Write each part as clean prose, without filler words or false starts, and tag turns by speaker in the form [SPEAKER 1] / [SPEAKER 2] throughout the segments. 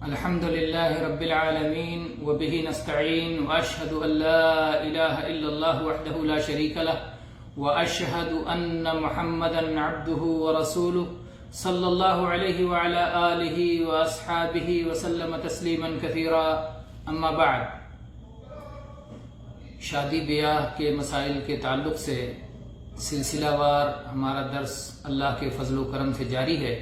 [SPEAKER 1] الحمد لله رب العالمين وبه نستعين وأشهد أن لا إله إلا الله وحده لا شريك له وأشهد أن محمدا عبده ورسوله صلى الله عليه وعلى آله وأصحابه وسلم تسليما كثيرا أما بعد. شادی بیاہ کے مسائل کے تعلق سے سلسلہ وار ہمارا درس اللہ کے فضل و کرم سے جاری ہے.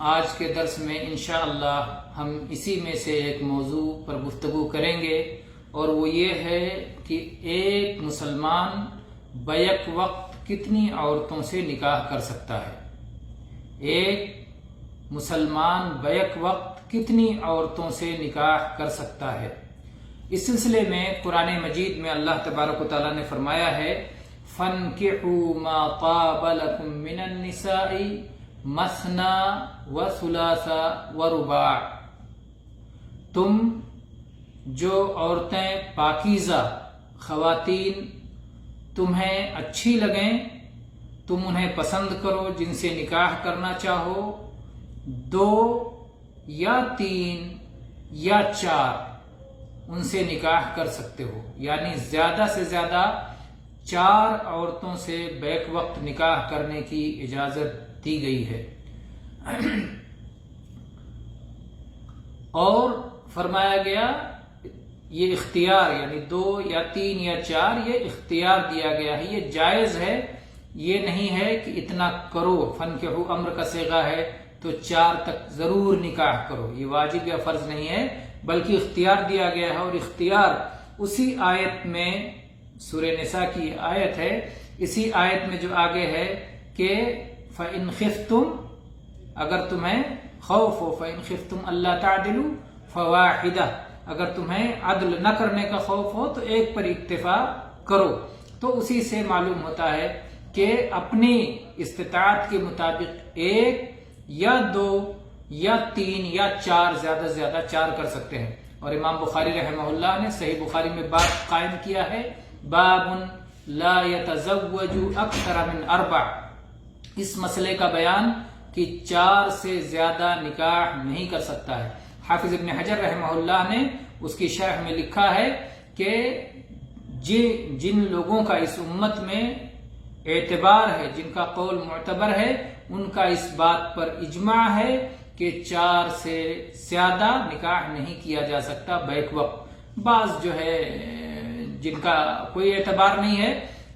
[SPEAKER 1] آج کے درس میں انشاءاللہ ہم اسی میں سے ایک موضوع پر گفتگو کریں گے اور وہ یہ ہے کہ ایک مسلمان بیک وقت کتنی عورتوں سے نکاح کر سکتا ہے. ایک مسلمان بیک وقت کتنی عورتوں سے نکاح کر سکتا ہے. اس سلسلے میں قرآن مجید میں اللہ تبارک و تعالیٰ نے فرمایا ہے فَانْكِحُوا مَا طَابَ لَكُم مِّنَ النِّسَاءِ مَثْنَىٰ وَثُلَاثَ وَرُبَاعَ. تم جو عورتیں پاکیزہ خواتین تمہیں اچھی لگیں تم انہیں پسند کرو، جن سے نکاح کرنا چاہو، 2 یا 3 یا 4 ان سے نکاح کر سکتے ہو. یعنی زیادہ سے زیادہ 4 عورتوں سے بیک وقت نکاح کرنے کی اجازت دی گئی ہے. اور فرمایا گیا یہ اختیار یعنی 2 یا 3 یا 4 یہ اختیار دیا گیا ہے، یہ جائز ہے. یہ نہیں ہے کہ اتنا کرو، فَانْكِحُوا امر کا صیغہ ہے تو 4 تک ضرور نکاح کرو، یہ واجب یا فرض نہیں ہے بلکہ اختیار دیا گیا ہے. اور اختیار اسی آیت میں سورہ نساء کی آیت ہے، اسی آیت میں جو آگے ہے کہ فَإِنْ خِفْتُمْ اگر تمہیں خوف ہو، فَإِنْ خِفْتُمْ أَلَّا تَعْدِلُوا فَوَاحِدَةً اگر تمہیں عدل نہ کرنے کا خوف ہو تو ایک پر اکتفا کرو. تو اسی سے معلوم ہوتا ہے کہ اپنی استطاعت کے مطابق 1 یا 2 یا 3 یا 4 زیادہ سے زیادہ 4 کر سکتے ہیں. اور امام بخاری رحمہ اللہ نے صحیح بخاری میں باب قائم کیا ہے باب لا يتزوج اکثر من 4. اس مسئلے کا بیان کہ 4 سے زیادہ نکاح نہیں کر سکتا ہے. حافظ ابن حجر رحمہ اللہ نے اس کی شرح میں لکھا ہے کہ جن لوگوں کا اس امت میں اعتبار ہے، جن کا قول معتبر ہے، ان کا اس بات پر اجماع ہے کہ 4 سے زیادہ نکاح نہیں کیا جا سکتا بیک وقت. بعض جو ہے جن کا کوئی اعتبار نہیں ہے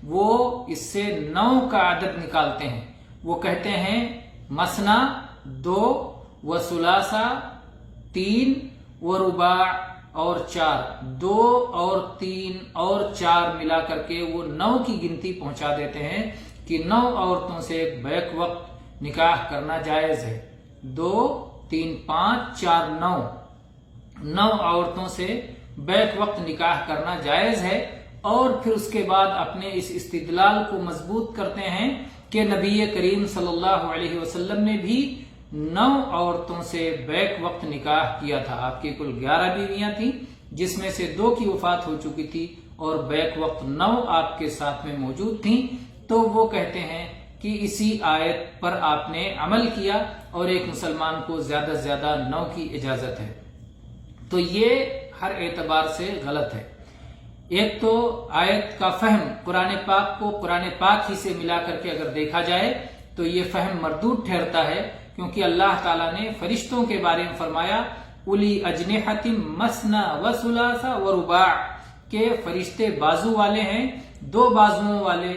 [SPEAKER 1] وہ اس سے 9 کا عدد نکالتے ہیں. وہ کہتے ہیں مثنا 2 و ثلاثہ 3 و رباع اور 4، 2 اور 3 اور 4 ملا کر کے وہ 9 کی گنتی پہنچا دیتے ہیں کہ 9 عورتوں سے بیک وقت نکاح کرنا جائز ہے. 2 3 5 4 9 عورتوں سے بیک وقت نکاح کرنا جائز ہے. اور پھر اس کے بعد اپنے اس استدلال کو مضبوط کرتے ہیں کہ نبی کریم صلی اللہ علیہ وسلم نے بھی 9 عورتوں سے بیک وقت نکاح کیا تھا. آپ کی کل 11 بیویاں تھیں جس میں سے 2 کی وفات ہو چکی تھی اور بیک وقت 9 آپ کے ساتھ میں موجود تھیں. تو وہ کہتے ہیں کہ اسی آیت پر آپ نے عمل کیا اور ایک مسلمان کو زیادہ سے زیادہ 9 کی اجازت ہے. تو یہ ہر اعتبار سے غلط ہے. ایک تو آیت کا فہم قرآن پاک کو قرآن پاک ہی سے ملا کر کے اگر دیکھا جائے تو یہ فہم مردود ٹھہرتا ہے، کیونکہ اللہ تعالیٰ نے فرشتوں کے بارے میں فرمایا اُلی اجنحۃ مثنیٰ و ثلاث و رباع کہ فرشتے بازو والے ہیں، 2 بازوؤں والے،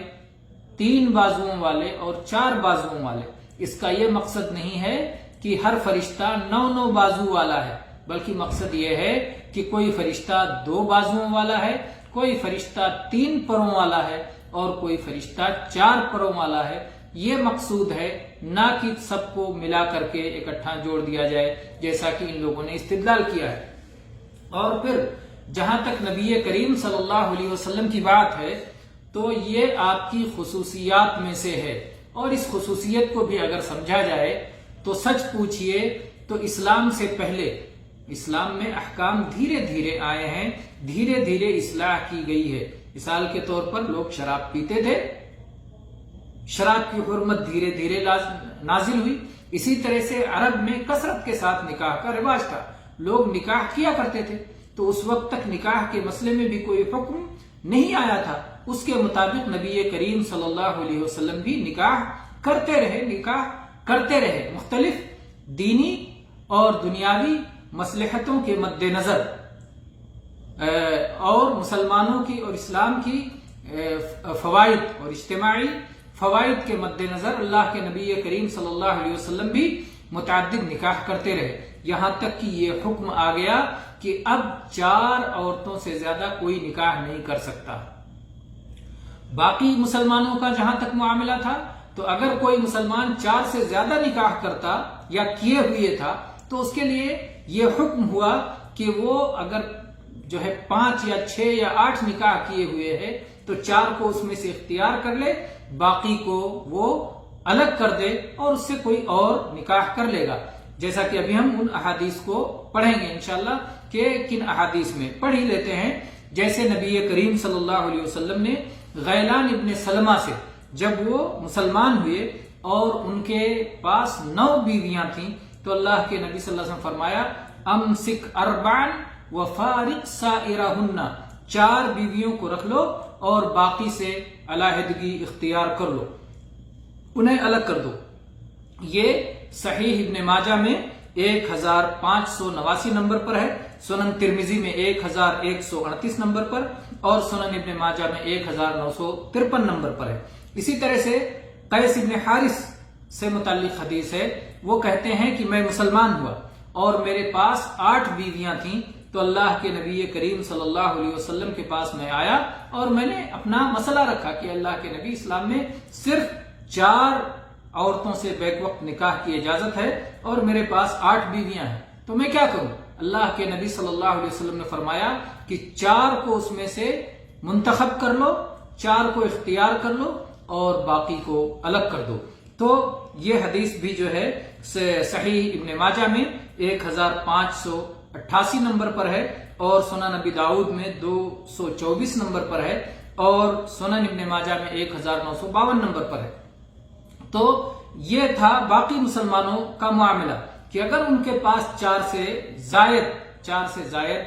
[SPEAKER 1] 3 بازوؤں والے اور 4 بازوؤں والے. اس کا یہ مقصد نہیں ہے کہ ہر فرشتہ 9 بازو والا ہے، بلکہ مقصد یہ ہے کہ کوئی فرشتہ 2 بازوؤں والا ہے، کوئی فرشتہ 3 پروں والا ہے اور کوئی فرشتہ 4 پروں والا ہے. یہ مقصود ہے، نہ کہ سب کو ملا کر کے اکٹھا جوڑ دیا جائے جیسا کہ ان لوگوں نے استدلال کیا ہے. اور پھر جہاں تک نبی کریم صلی اللہ علیہ وسلم کی بات ہے تو یہ آپ کی خصوصیات میں سے ہے. اور اس خصوصیت کو بھی اگر سمجھا جائے تو سچ پوچھئے تو اسلام سے پہلے اسلام میں احکام دھیرے دھیرے آئے ہیں، دھیرے دھیرے اصلاح کی گئی ہے. مثال کے طور پر لوگ شراب پیتے تھے، شراب کی حرمت دھیرے دھیرے نازل ہوئی. اسی طرح سے عرب میں کثرت کے ساتھ نکاح کا رواج تھا. لوگ نکاح کیا کرتے تھے، تو اس وقت تک نکاح کے مسئلے میں بھی کوئی حکم نہیں آیا تھا، اس کے مطابق نبی کریم صلی اللہ علیہ وسلم بھی نکاح کرتے رہے مختلف دینی اور دنیاوی مصلحتوں کے مد نظر، اور مسلمانوں کی اور اسلام کی فوائد اور اجتماعی فوائد کے مد نظر اللہ کے نبی کریم صلی اللہ علیہ وسلم بھی متعدد نکاح کرتے رہے، یہاں تک کہ یہ حکم آ گیا کہ اب 4 عورتوں سے زیادہ کوئی نکاح نہیں کر سکتا۔ باقی مسلمانوں کا جہاں تک معاملہ تھا، تو اگر کوئی مسلمان 4 سے زیادہ نکاح کرتا یا کیے ہوئے تھا تو اس کے لیے یہ حکم ہوا کہ وہ اگر جو ہے 5 یا 6 یا 8 نکاح کیے ہوئے ہیں تو 4 کو اس میں سے اختیار کر لے، باقی کو وہ الگ کر دے اور اس سے کوئی اور نکاح کر لے گا، جیسا کہ ابھی ہم ان احادیث کو پڑھیں گے انشاءاللہ کہ کن احادیث میں پڑھ ہی لیتے ہیں۔ جیسے نبی کریم صلی اللہ علیہ وسلم نے غیلان ابن سلمہ سے جب وہ مسلمان ہوئے اور ان کے پاس 9 بیویاں تھیں تو اللہ کے نبی صلی اللہ علیہ وسلم فرمایا امسک 4 وفارق سائرہن، 4 بیویوں کو رکھ لو اور باقی سے علیحدگی اختیار کر لو، انہیں الگ کر دو۔ یہ صحیح ابن ماجہ میں 1589 نمبر پر ہے، سنن ترمذی میں 1138 نمبر پر اور سنن ابن ماجہ میں 1953 نمبر پر ہے۔ اسی طرح سے قیس ابن حارث سے متعلق حدیث ہے، وہ کہتے ہیں کہ میں مسلمان ہوا اور میرے پاس 8 بیویاں تھیں، تو اللہ کے نبی کریم صلی اللہ علیہ وسلم کے پاس میں آیا اور میں نے اپنا مسئلہ رکھا کہ اللہ کے نبی، اسلام میں صرف 4 عورتوں سے بیک وقت نکاح کی اجازت ہے اور میرے پاس 8 بیویاں ہیں، تو میں کیا کروں؟ اللہ کے نبی صلی اللہ علیہ وسلم نے فرمایا کہ 4 کو اس میں سے منتخب کر لو، 4 کو اختیار کر لو اور باقی کو الگ کر دو۔ تو یہ حدیث بھی جو ہے صحیح ابن ماجہ میں 1588 نمبر پر ہے اور سنن نبی داؤد میں 224 نمبر پر ہے اور سنن ابن ماجہ میں 1952 نمبر پر ہے۔ تو یہ تھا باقی مسلمانوں کا معاملہ کہ اگر ان کے پاس 4 سے زائد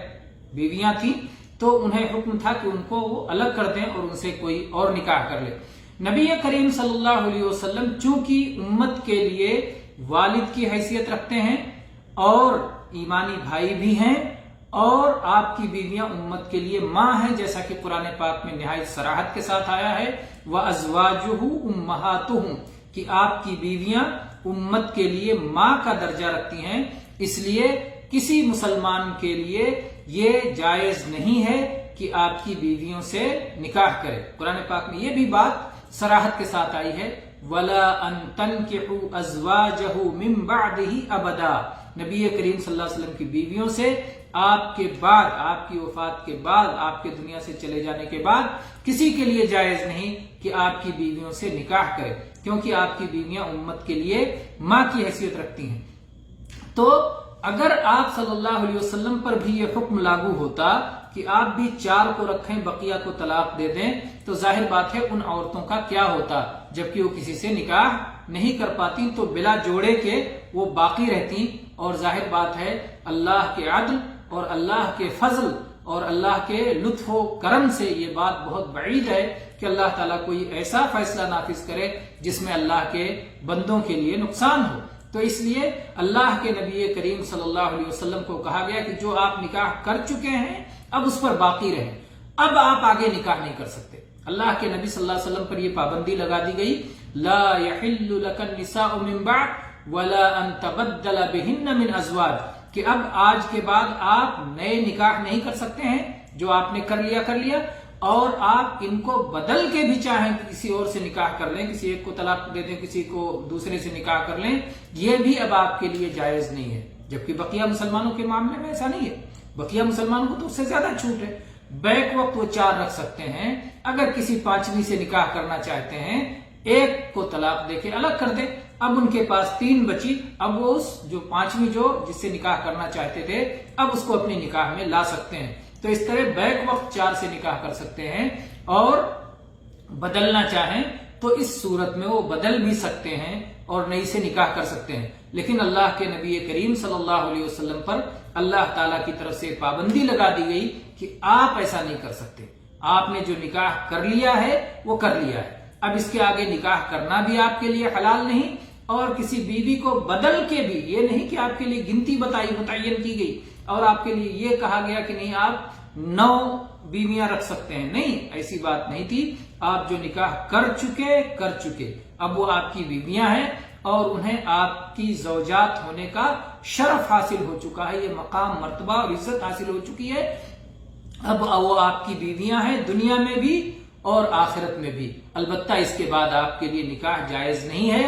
[SPEAKER 1] بیویاں تھیں تو انہیں حکم تھا کہ ان کو وہ الگ کر دیں اور ان سے کوئی اور نکاح کر لے۔ نبی کریم صلی اللہ علیہ وسلم چونکہ امت کے لیے والد کی حیثیت رکھتے ہیں اور ایمانی بھائی بھی ہیں، اور آپ کی بیویاں امت کے لیے ماں ہیں، جیسا کہ قرآن پاک میں نہایت صراحت کے ساتھ آیا ہے وَأَزْوَاجُهُ أُمَّهَاتُهُمْ، کہ آپ کی بیویاں امت کے لیے ماں کا درجہ رکھتی ہیں، اس لیے کسی مسلمان کے لیے یہ جائز نہیں ہے کہ آپ کی بیویوں سے نکاح کرے۔ قرآن پاک میں یہ بھی بات صراحت کے ساتھ آئی ہے وَلَا أَن تَنْكِحُوا أَزْوَاجَهُ مِن بَعْدِهِ أَبَدًا، نبی کریم صلی اللہ علیہ وسلم کی بیویوں سے آپ کے بعد، آپ کی وفات کے بعد، آپ کے دنیا سے چلے جانے کے بعد کسی کے لیے جائز نہیں کہ آپ کی بیویوں سے نکاح کرے، کیونکہ آپ کی بیویاں امت کے لیے ماں کی حیثیت رکھتی ہیں۔ تو اگر آپ صلی اللہ علیہ وسلم پر بھی یہ حکم لاگو ہوتا کہ آپ بھی 4 کو رکھیں بقیہ کو طلاق دے دیں، تو ظاہر بات ہے ان عورتوں کا کیا ہوتا، جبکہ وہ کسی سے نکاح نہیں کر پاتی تو بلا جوڑے کے وہ باقی رہتی، اور ظاہر بات ہے اللہ کے عدل اور اللہ کے فضل اور اللہ کے لطف و کرم سے یہ بات بہت بعید ہے کہ اللہ تعالیٰ کوئی ایسا فیصلہ نافذ کرے جس میں اللہ کے بندوں کے لیے نقصان ہو۔ تو اس لیے اللہ کے نبی کریم صلی اللہ علیہ وسلم کو کہا گیا کہ جو آپ نکاح کر چکے ہیں اب اس پر باقی رہیں، اب آپ آگے نکاح نہیں کر سکتے۔ اللہ کے نبی صلی اللہ علیہ وسلم پر یہ پابندی لگا دی گئی لا يحل لك النساء من بعد ولا ان تبدل بهن من ازواج، کہ اب آج کے بعد آپ نئے نکاح نہیں کر سکتے ہیں، جو آپ نے کر لیا اور آپ ان کو بدل کے بھی چاہیں کسی اور سے نکاح کر لیں، کسی ایک کو طلاق دے دیں، کسی کو دوسرے سے نکاح کر لیں، یہ بھی اب آپ کے لیے جائز نہیں ہے۔ جبکہ بقیہ مسلمانوں کے معاملے میں ایسا نہیں ہے، بقیہ مسلمانوں کو تو اس سے زیادہ چھوٹ ہے، بیک وقت وہ 4 رکھ سکتے ہیں، اگر کسی 5ویں سے نکاح کرنا چاہتے ہیں ایک کو طلاق دے کے الگ کر دے، اب ان کے پاس 3 بچی، اب وہ اس جو 5ویں جس سے نکاح کرنا چاہتے تھے اب اس کو اپنی نکاح میں لا سکتے ہیں۔ تو اس طرح بیک وقت 4 سے نکاح کر سکتے ہیں، اور بدلنا چاہیں تو اس صورت میں وہ بدل بھی سکتے ہیں اور نئی سے نکاح کر سکتے ہیں. لیکن اللہ کے نبی کریم صلی اللہ علیہ وسلم پر اللہ تعالیٰ کی طرف سے پابندی لگا دی گئی کہ آپ ایسا نہیں کر سکتے. آپ نے جو نکاح کر لیا ہے وہ کر لیا ہے. اب اس کے آگے نکاح کرنا بھی آپ کے لیے حلال نہیں، اور کسی بیوی کو بدل کے بھی، یہ نہیں کہ آپ کے لیے گنتی متعین کی گئی اور آپ کے لیے یہ کہا گیا کہ نہیں آپ 9 بیویاں رکھ سکتے ہیں. نہیں، ایسی بات نہیں تھی. آپ جو نکاح کر چکے اب وہ آپ کی بیویاں ہیں اور انہیں آپ کی زوجات ہونے کا شرف حاصل ہو چکا ہے، یہ مقام، مرتبہ اور عزت حاصل ہو چکی ہے. اب وہ آپ کی بیویاں ہیں دنیا میں بھی اور آخرت میں بھی. البتہ اس کے بعد آپ کے لیے نکاح جائز نہیں ہے،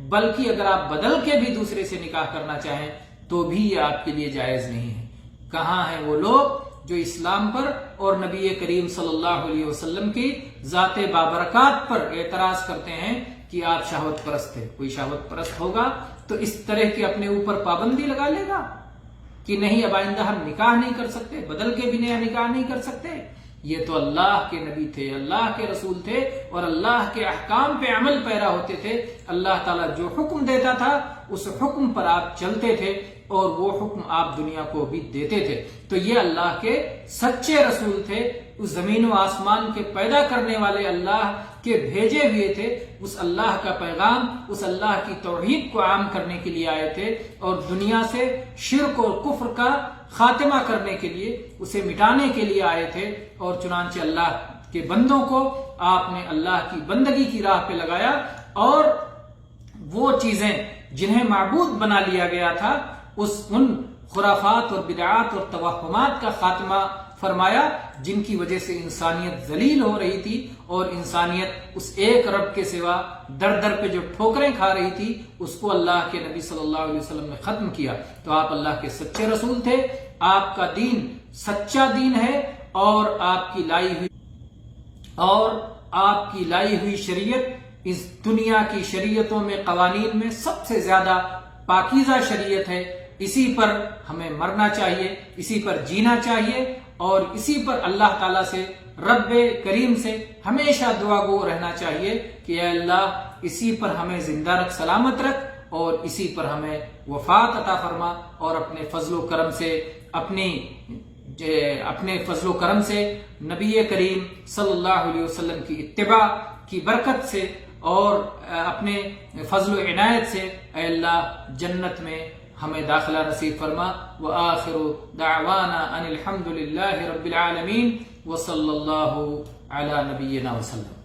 [SPEAKER 1] بلکہ اگر آپ بدل کے بھی دوسرے سے نکاح کرنا چاہیں تو بھی یہ آپ کے لیے جائز نہیں ہے. کہاں ہیں وہ لوگ جو اسلام پر اور نبی کریم صلی اللہ علیہ وسلم کی ذات بابرکات پر اعتراض کرتے ہیں کہ آپ شہوت پرست ہیں؟ کوئی شہوت پرست ہوگا تو اس طرح کی اپنے اوپر پابندی لگا لے گا کہ نہیں اب آئندہ ہم نکاح نہیں کر سکتے، بدل کے بھی نیا نکاح نہیں کر سکتے. یہ تو اللہ کے نبی تھے، اللہ کے رسول تھے اور اللہ کے احکام پہ عمل پیرا ہوتے تھے. اللہ تعالیٰ جو حکم دیتا تھا اس حکم پر آپ چلتے تھے اور وہ حکم آپ دنیا کو بھی دیتے تھے. تو یہ اللہ کے سچے رسول تھے، اس زمین و آسمان کے پیدا کرنے والے اللہ کے بھیجے ہوئے تھے. اس اللہ کا پیغام، اس اللہ کی توحید کو عام کرنے کے لیے آئے تھے اور دنیا سے شرک اور کفر کا خاتمہ کرنے کے لیے، اسے مٹانے کے لیے آئے تھے. اور چنانچہ اللہ کے بندوں کو آپ نے اللہ کی بندگی کی راہ پہ لگایا اور وہ چیزیں جنہیں معبود بنا لیا گیا تھا ان خرافات اور بدعات اور توہمات کا خاتمہ فرمایا جن کی وجہ سے انسانیت ذلیل ہو رہی تھی اور انسانیت اس ایک رب کے سوا در در پہ جو ٹھوکریں کھا رہی تھی اس کو اللہ کے نبی صلی اللہ علیہ وسلم نے ختم کیا. تو آپ اللہ کے سچے رسول تھے، آپ کا دین سچا دین ہے اور آپ کی لائی ہوئی شریعت اس دنیا کی شریعتوں میں، قوانین میں سب سے زیادہ پاکیزہ شریعت ہے. اسی پر ہمیں مرنا چاہیے، اسی پر جینا چاہیے اور اسی پر اللہ تعالیٰ سے، رب کریم سے ہمیشہ دعا گو رہنا چاہیے کہ اے اللہ اسی پر ہمیں زندہ رکھ، سلامت رکھ اور اسی پر ہمیں وفات عطا فرما اور اپنے فضل و کرم سے نبی کریم صلی اللہ علیہ وسلم کی اتباع کی برکت سے اور اپنے فضل و عنایت سے اے اللہ جنت میں ہمیں داخلہ نصیب فرما. وآخر دعوانا ان الحمد للہ رب العالمین وصلی اللہ علی نبینا وسلم.